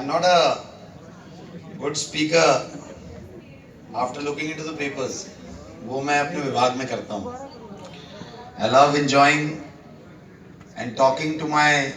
I'm not a good speaker after looking into the papers. वो मैं अपने विभाग में करता हूँ. I love enjoying and talking to my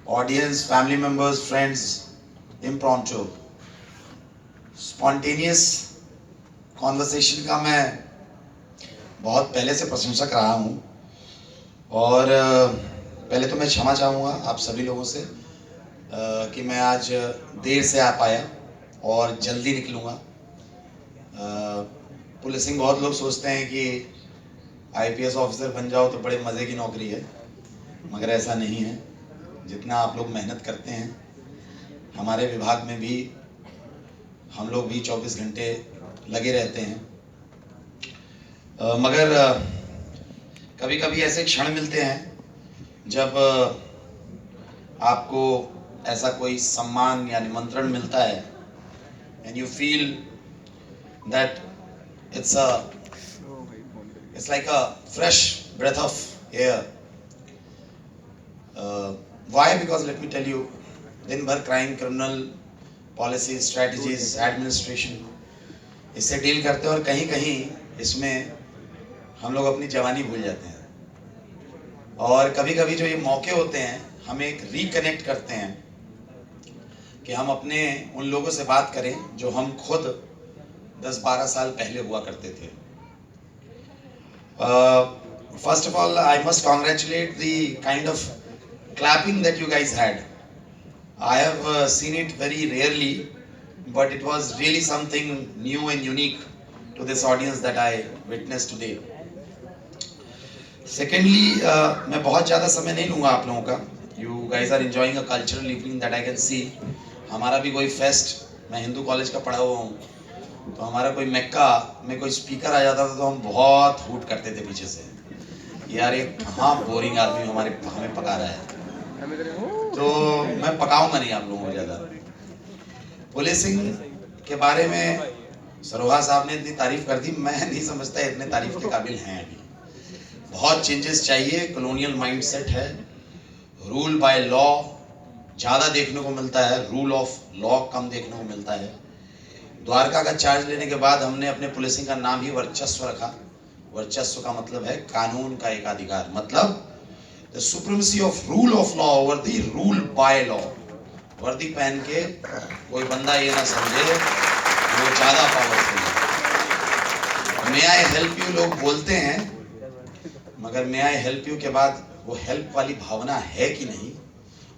audience, family members, friends, impromptu. Spontaneous conversation का मैं बहुत पहले से प्रशंसक रहा हूँ और पहले तो मैं क्षमा चाहूँगा आप सभी लोगों से कि मैं आज देर से आ पाया और जल्दी निकलूँगा. पुलिसिंग बहुत लोग सोचते हैं कि आईपीएस ऑफिसर बन जाओ तो बड़े मज़े की नौकरी है, मगर ऐसा नहीं है. जितना आप लोग मेहनत करते हैं, हमारे विभाग में भी हम लोग भी 24 घंटे लगे रहते हैं. मगर कभी कभी ऐसे क्षण मिलते हैं जब आपको ऐसा कोई सम्मान या निमंत्रण मिलता है and you feel that it's like a fresh breath of air. Why? Because let me tell you, दिन भर crime, criminal policy, strategies, administration इससे डील करते हैं और कहीं कहीं इसमें हम लोग अपनी जवानी भूल जाते हैं. और कभी कभी जो ये मौके होते हैं हमें एक रिकनेक्ट करते हैं कि हम अपने उन लोगों से बात करें जो हम खुद 10-12 साल पहले हुआ करते थे. First of all, I must congratulate the kind of clapping that you guys had. I have seen it very rarely, but it was really something new and unique to this audience that I witnessed today. Secondly, मैं बहुत ज़्यादा समय नहीं लूँगा आप लोगों का. You guys are enjoying a cultural evening that I can see. हमारा भी कोई फेस्ट, मैं हिंदू कॉलेज का पढ़ा हुआ हूँ, तो हमारा कोई मक्का में कोई स्पीकर आ जाता था तो हम बहुत हूट करते थे पीछे से, यार ये कहाँ बोरिंग आदमी हमें पका रहा है. तो मैं पकाऊंगा नहीं आप लोगों को ज़्यादा. पुलिसिंग के बारे में सरोहा साहब ने इतनी तारीफ कर दी, मैं नहीं समझता इतने तारीफ के काबिल हैं. अभी बहुत चेंजेस चाहिए. कॉलोनियल माइंडसेट है. रूल बाय लॉ ज़्यादा देखने को मिलता है, रूल ऑफ लॉ कम देखने को मिलता है. द्वारका का चार्ज लेने के बाद हमने अपने पुलिसिंग का नाम ही वर्चस्व रखा. वर्चस्व का मतलब है कानून का एकाधिकार, मतलब the supremacy of rule of law over the rule by law. वर्दी पहन के कोई बंदा ये ना समझे वो ज़्यादा पावरफुल है. मे आई हेल्प यू लोग बोलते हैं, मगर मे आई हेल्प यू के बाद वो हेल्प वाली भावना है कि नहीं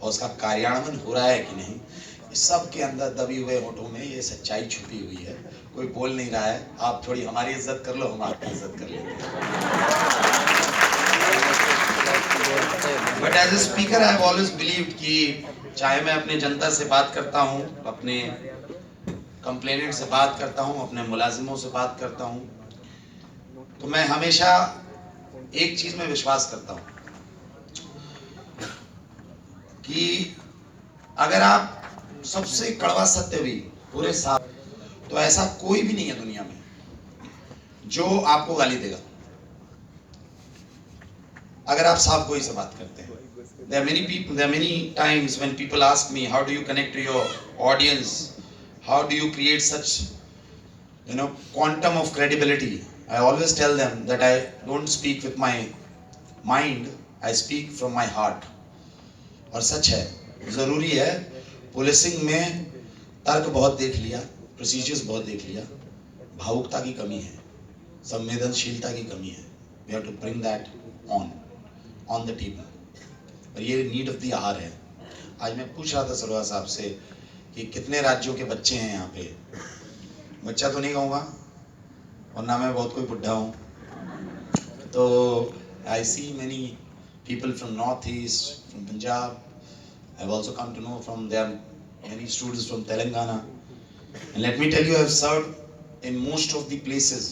और उसका कार्यान्वयन हो रहा है कि नहीं, सब के अंदर दबी हुए होठों में ये सच्चाई छुपी हुई है. कोई बोल नहीं रहा है. आप थोड़ी हमारी इज्जत कर लो, हम आपकी इज्जत कर लेंगे. But as a speaker I have always believed कि चाहे मैं अपने जनता से बात करता हूँ, अपने कंप्लेनेंट से बात करता हूँ, अपने मुलाजिमों से बात करता हूँ, तो मैं हमेशा एक चीज में विश्वास करता हूँ कि अगर आप सबसे कड़वा सत्य भी पूरे साथ, तो ऐसा कोई भी नहीं है दुनिया में जो आपको गाली देगा अगर आप साफ गोई से बात करते हैं. There are many times when people ask me, how do you connect to your audience? How do you create such, quantum of credibility? I always tell them that I don't speak with my mind, I speak from my heart. और सच है, ज़रूरी है. Policing में तर्क बहुत देख लिया, procedures बहुत देख लिया, भावुकता की कमी है, संवेदनशीलता की कमी है. We have to bring that on the table. और ये नीड ऑफ द आवर है. आज मैं पूछ रहा था सरोहा साहब से कि कितने राज्यों के बच्चे हैं यहाँ पे. बच्चा तो नहीं कहूँगा और ना मैं बहुत कोई बुढ़ा हूँ. तो I see many people from Northeast, from Punjab. I've also come to know from there many students from Telangana. And let me tell you, I've served in most of the places.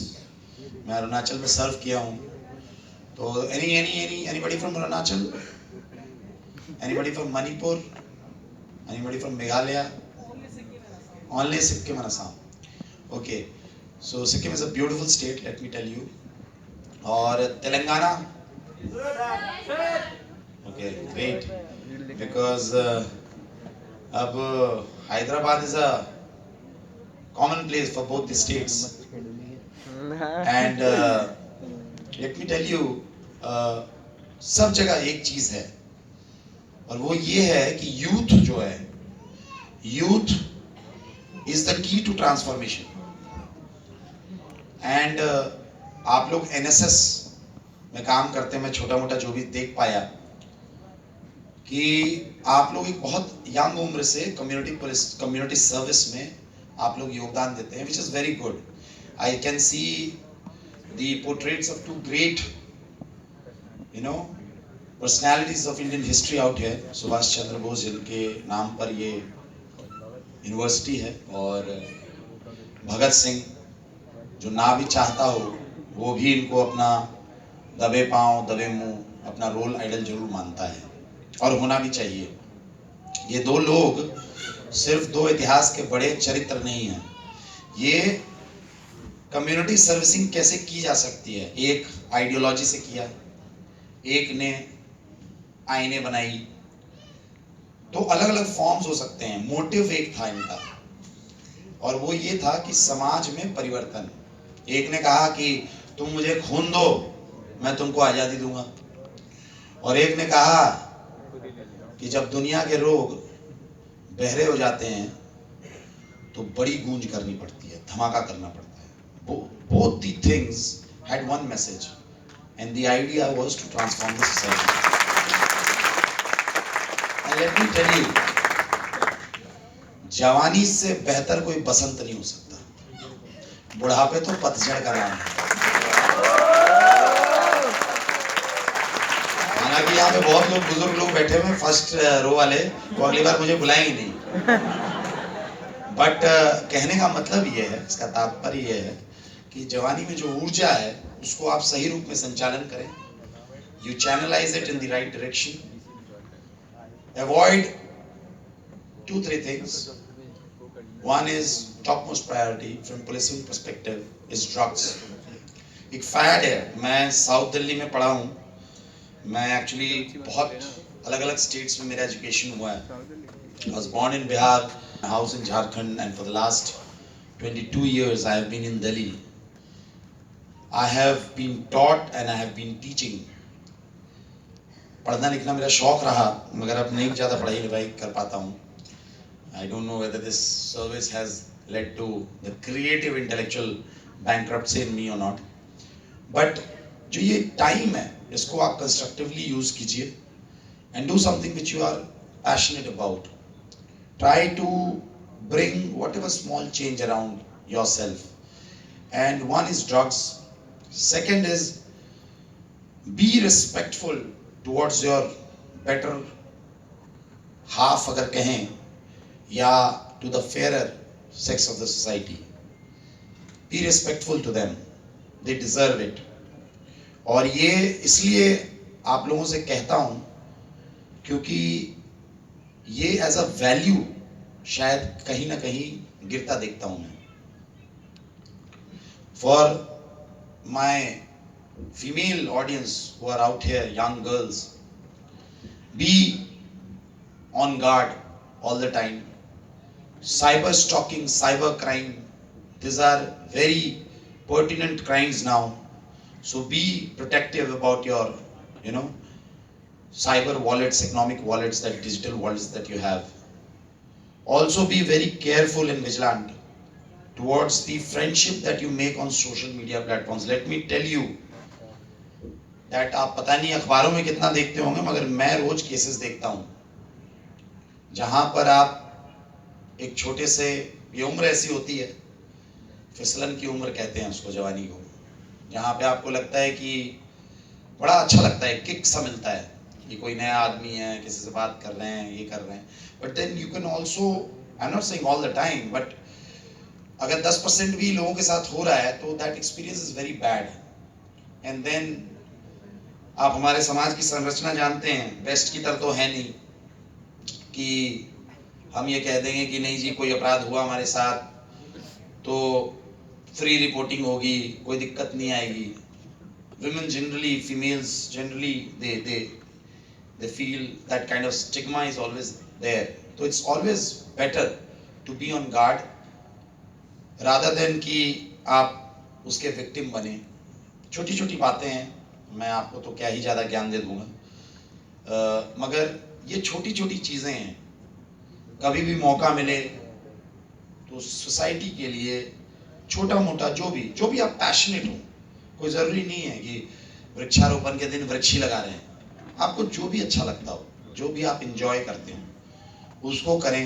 मैं अरुणाचल में सर्व किया हूँ. तो anybody from Arunachal? Anybody from Manipur? Anybody from Meghalaya? Only Sikkim and Assam. Okay, so Sikkim is a beautiful state, let me tell you. और Telangana? Okay, great. Because अब Hyderabad is a common place for both the states and let me tell you, सब जगह एक चीज है और वो ये है कि यूथ जो है, youth is the key to transformation. And आप लोग एनएसएस में काम करते हैं, मैं छोटा मोटा जो भी देख पाया कि आप लोग एक बहुत यंग उम्र से कम्युनिटी सर्विस में आप लोग योगदान देते हैं, which is very good. I can see the portraits of two great, personalities of Indian history out here. Subhash Chandra Bose जिनके नाम पर ये यूनिवर्सिटी है, और भगत सिंह जो ना भी चाहता हो वो भी इनको अपना दबे पांव दबे मुंह अपना रोल आइडल जरूर मानता है, और होना भी चाहिए। ये दो लोग सिर्फ दो इतिहास के बड़े चरित्र नहीं हैं, ये कम्युनिटी सर्विसिंग कैसे की जा सकती है, एक आइडियोलॉजी से किया, एक ने आईने बनाई, तो अलग अलग फॉर्म्स हो सकते हैं। मोटिव एक था इनका, और वो ये था कि समाज में परिवर्तन। एक ने कहा कि तुम मुझे खून दो मैं तुमको आज़ादी दूंगा, और एक ने कहा कि जब दुनिया के लोग बहरे हो जाते हैं तो बड़ी गूंज करनी पड़ती है, धमाका करना पड़ता है। Both the things had one message, and the idea was to transform the society. And let me tell you, जवानी से बेहतर कोई बसंत नहीं हो सकता, बुढ़ापे तो पतझड़ का नाम है। हालांकि यहाँ पे बहुत लोग बुजुर्ग लोग बैठे हुए फर्स्ट रो वाले, वो अगली बार मुझे बुलाएंगे नहीं, बट कहने का मतलब ये है, इसका तात्पर्य ये है कि जवानी में जो ऊर्जा है उसको आप सही रूप में संचालन करें, you channelize it in the right direction, avoid 2-3 things. One is topmost priority from policing perspective is drugs. एक फैड है, मैं साउथ दिल्ली में पढ़ा हूँ, मैं एक्चुअली बहुत अलग अलग स्टेट्स में मेरा एजुकेशन हुआ है। I was born in Bihar, house in Jharkhand, and for the last 22 years I have been in Delhi. I have been taught and I have been teaching. पढ़ना लिखना मेरा शौक रहा, मगर अब नहीं ज़्यादा पढ़ाई लिखाई कर पाता हूँ। I don't know whether this service has led to the creative intellectual bankruptcy in me or not. But जो ये टाइम है इसको आप constructively use कीजिए and do something which you are passionate about. Try to bring whatever small change around yourself. And one is drugs. Second is be respectful towards your better half अगर कहें, या to the fairer sex of the society. Be respectful to them. They deserve it. और ये इसलिए आप लोगों से कहता हूँ क्योंकि ये एज अ वैल्यू शायद कहीं ना कहीं गिरता देखता हूँ मैं। For my female audience who are out here, young girls, be on guard all the time. Cyber stalking, cyber crime, these are very pertinent crimes now, so be protective about your cyber wallets, economic wallets, that digital wallets that you have. Also be very careful and vigilant towards the friendship that you make on social media platforms. Let me tell you that आप पता नहीं अखबारों में कितना देखते होंगे, मगर मैं रोज केसेस देखता हूँ जहां पर आप एक छोटे से, ये उम्र ऐसी होती है, फिसलन की उम्र कहते हैं उसको, जवानी को, जहाँ पे आपको लगता है कि बड़ा अच्छा लगता है, किक सा मिलता है कि कोई नया आदमी है, किसी से बात कर रहे हैं, ये कर रहे हैं। But then you can also, I am not saying all the time, but अगर 10% भी लोगों के साथ हो रहा है तो that experience is very bad. And then आप हमारे समाज की संरचना जानते हैं, वेस्ट की तरह तो है नहीं कि हम ये कह देंगे कि नहीं जी कोई अपराध हुआ हमारे साथ तो फ्री रिपोर्टिंग होगी, कोई दिक्कत नहीं आएगी। Women generally, females generally, they feel that kind of stigma is always there. So it's always better to be on guard rather than कि आप उसके victim बने. छोटी छोटी बातें हैं, मैं आपको तो क्या ही ज़्यादा ज्ञान दे दूंगा, मगर ये छोटी छोटी चीज़ें हैं. कभी भी मौका मिले तो सोसाइटी के लिए छोटा मोटा जो भी आप पैशनेट हो, कोई ज़रूरी नहीं है कि वृक्षारोपण के दिन वृक्ष ही लगा रहे हैं. आपको जो भी अच्छा लगता हो, जो भी आप इंजॉय करते हो, उसको करें.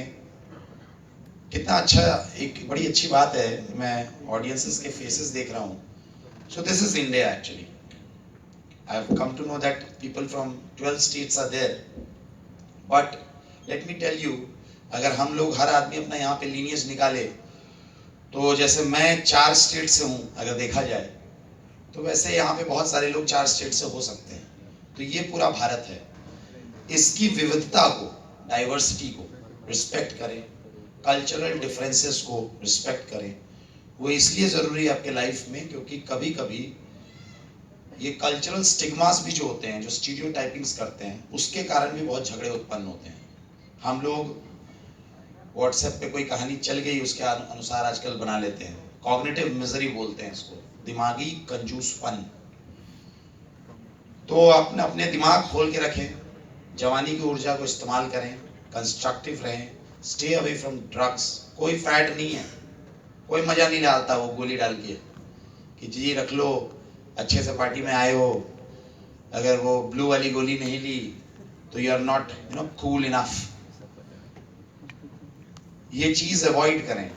कितना अच्छा, एक बड़ी अच्छी बात है, मैं ऑडियंसेस के फेसेस देख रहा हूँ. So this is India actually. I have come to know that people from 12 states are there. But let me tell you, अगर हम लोग हर आदमी अपना यहाँ पे लीनियज निकाले तो जैसे मैं 4 स्टेट से हूँ, अगर देखा जाए तो वैसे यहाँ पे बहुत सारे लोग 4 स्टेट से हो सकते हैं. तो ये पूरा भारत है. इसकी विविधता को, डाइवर्सिटी को रिस्पेक्ट करें, कल्चरल डिफरेंसेस को रिस्पेक्ट करें. वो इसलिए ज़रूरी है आपके लाइफ में क्योंकि कभी कभी ये कल्चरल स्टिग्मास भी जो होते हैं, जो स्टीरियोटाइपिंग्स करते हैं, उसके कारण भी बहुत झगड़े उत्पन्न होते हैं. हम लोग व्हाट्सएप पे कोई कहानी चल गई, उसके अनुसार आजकल बना लेते हैं. कॉग्निटिव मिजरी बोलते हैं इसको, दिमागी कंजूसपन. तो अपने अपने दिमाग खोल के रखें, जवानी की ऊर्जा को इस्तेमाल करें, कंस्ट्रक्टिव रहें, स्टे अवे फ्रॉम ड्रग्स. कोई फैट नहीं है, कोई मजा नहीं डालता वो गोली डाल के कि जी रख लो, अच्छे से पार्टी में आए हो, अगर वो ब्लू वाली गोली नहीं ली तो you are not cool enough. ये चीज अवॉइड करें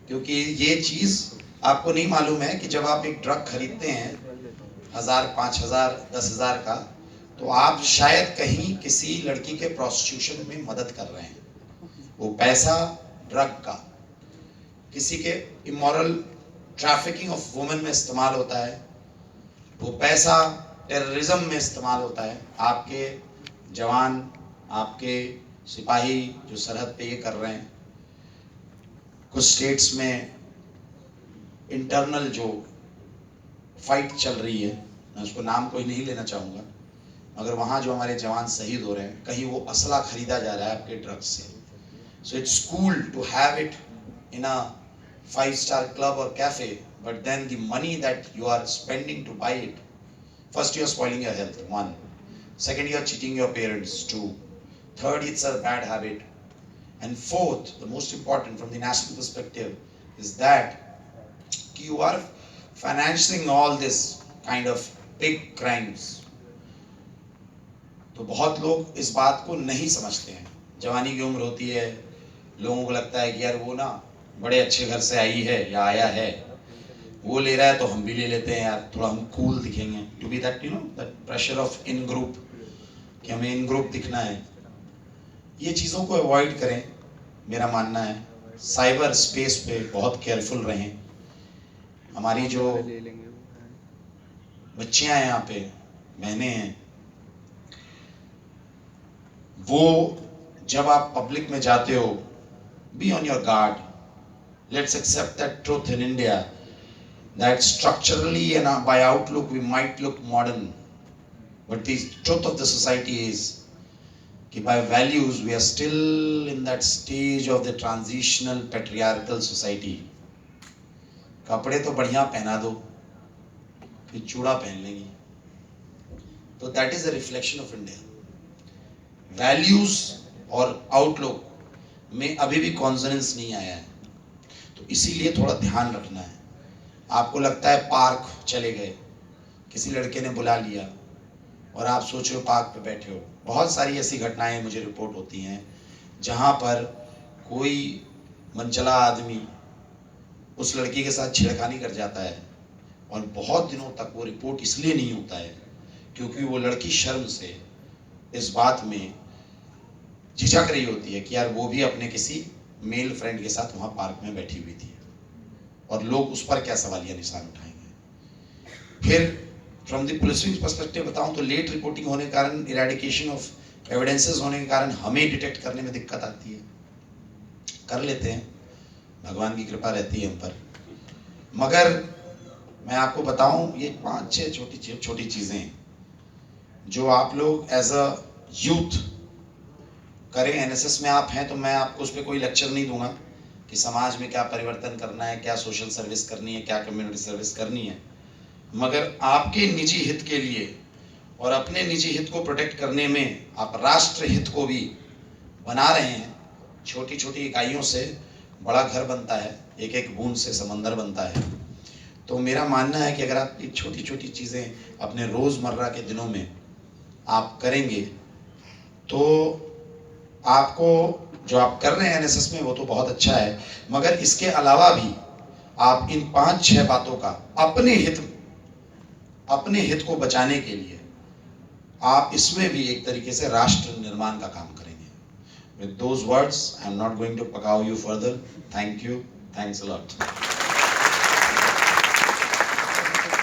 क्योंकि ये चीज आपको नहीं मालूम है कि जब आप एक ड्रग खरीदते हैं 1000, 5000, 10,000 का, तो आप शायद कहीं किसी लड़की के प्रोस्टिट्यूशन में मदद कर रहे हैं. वो पैसा ड्रग का किसी के इमोरल ट्रैफिकिंग ऑफ वुमेन में इस्तेमाल होता है. वो पैसा टेररिज्म में इस्तेमाल होता है. आपके जवान, आपके सिपाही जो सरहद पे ये कर रहे हैं, कुछ स्टेट्स में इंटरनल जो फाइट चल रही है, मैं उसको नाम कोई नहीं लेना चाहूँगा, मगर वहाँ जो हमारे जवान शहीद हो रहे हैं, कहीं वो असला खरीदा जा रहा है आपके ड्रग्स से. So it's cool to have it in a 5-star club or cafe, but then the money that you are spending to buy it, first you are spoiling your health, 1. Second, you are cheating your parents, 2. Third, it's a bad habit. And fourth, the most important from the national perspective, is that you are financing all this kind of big crimes. तो बहुत लोग इस बात को नहीं समझते हैं. जवानी की उम्र होती है, लोगों को लगता है कि यार वो ना बड़े अच्छे घर से आई है या आया है, वो ले रहा है तो हम भी ले लेते हैं यार, थोड़ा हम कूल दिखेंगे. To be that that pressure of in group, कि हमें इन ग्रुप दिखना है. ये चीज़ों को अवॉइड करें, मेरा मानना है. साइबर स्पेस पे बहुत केयरफुल रहें. हमारी जो बच्चियां हैं यहाँ पे, बहनें हैं, वो जब आप पब्लिक में जाते हो, be on your guard. Let's accept that truth in India, that structurally and by outlook we might look modern, but the truth of the society is that by values we are still in that stage of the transitional patriarchal society. कपड़े तो बढ़िया पहना दो, फिर चूड़ा पहन लेंगी. तो that is a reflection of India. Values और outlook में अभी भी consonance नहीं आया है. तो इसीलिए थोड़ा ध्यान रखना है. आपको लगता है पार्क चले गए, किसी लड़के ने बुला लिया और आप सोच रहे हो पार्क पे बैठे हो. बहुत सारी ऐसी घटनाएं मुझे रिपोर्ट होती हैं जहां पर कोई मनचला आदमी उस लड़की के साथ छेड़खानी कर जाता है और बहुत दिनों तक वो रिपोर्ट इसलिए नहीं होता है क्योंकि वो लड़की शर्म से इस बात में झिझक रही होती है कि यार वो भी अपने किसी मेल फ्रेंड के साथ वहाँ पार्क में बैठी हुई थी, और लोग उस पर क्या सवालिया निशान उठाएंगे. फिर फ्रॉम द पुलिसिंग पर्सपेक्टिव बताऊं तो लेट रिपोर्टिंग होने के कारण, इरेडिकेशन ऑफ एविडेंसेस होने के कारण हमें डिटेक्ट करने में दिक्कत आती है. कर लेते हैं, भगवान की कृपा रहती है हम पर. मगर मैं आपको बताऊं, ये 5-6 छोटी चीज़ें हैं जो आप लोग एज अ यूथ करें। एनएसएस में आप हैं तो मैं आपको उस पर कोई लेक्चर नहीं दूंगा कि समाज में क्या परिवर्तन करना है, क्या सोशल सर्विस करनी है, क्या कम्युनिटी सर्विस करनी है, मगर आपके निजी हित के लिए और अपने निजी हित को प्रोटेक्ट करने में आप राष्ट्र हित को भी बना रहे हैं। छोटी छोटी इकाइयों से बड़ा घर बनता है, एक एक बूंद से समंदर बनता है। तो मेरा मानना है कि अगर आप ये छोटी छोटी चीज़ें अपने रोज़मर्रा के दिनों में आप करेंगे तो आपको जो आप कर रहे हैं एनएसएस में वो तो बहुत अच्छा है, मगर इसके अलावा भी आप इन 5-6 बातों का अपने हित को बचाने के लिए आप इसमें भी एक तरीके से राष्ट्र निर्माण का काम करेंगे। With those words, I am not going to pakaw you further. Thank you. Thanks a lot.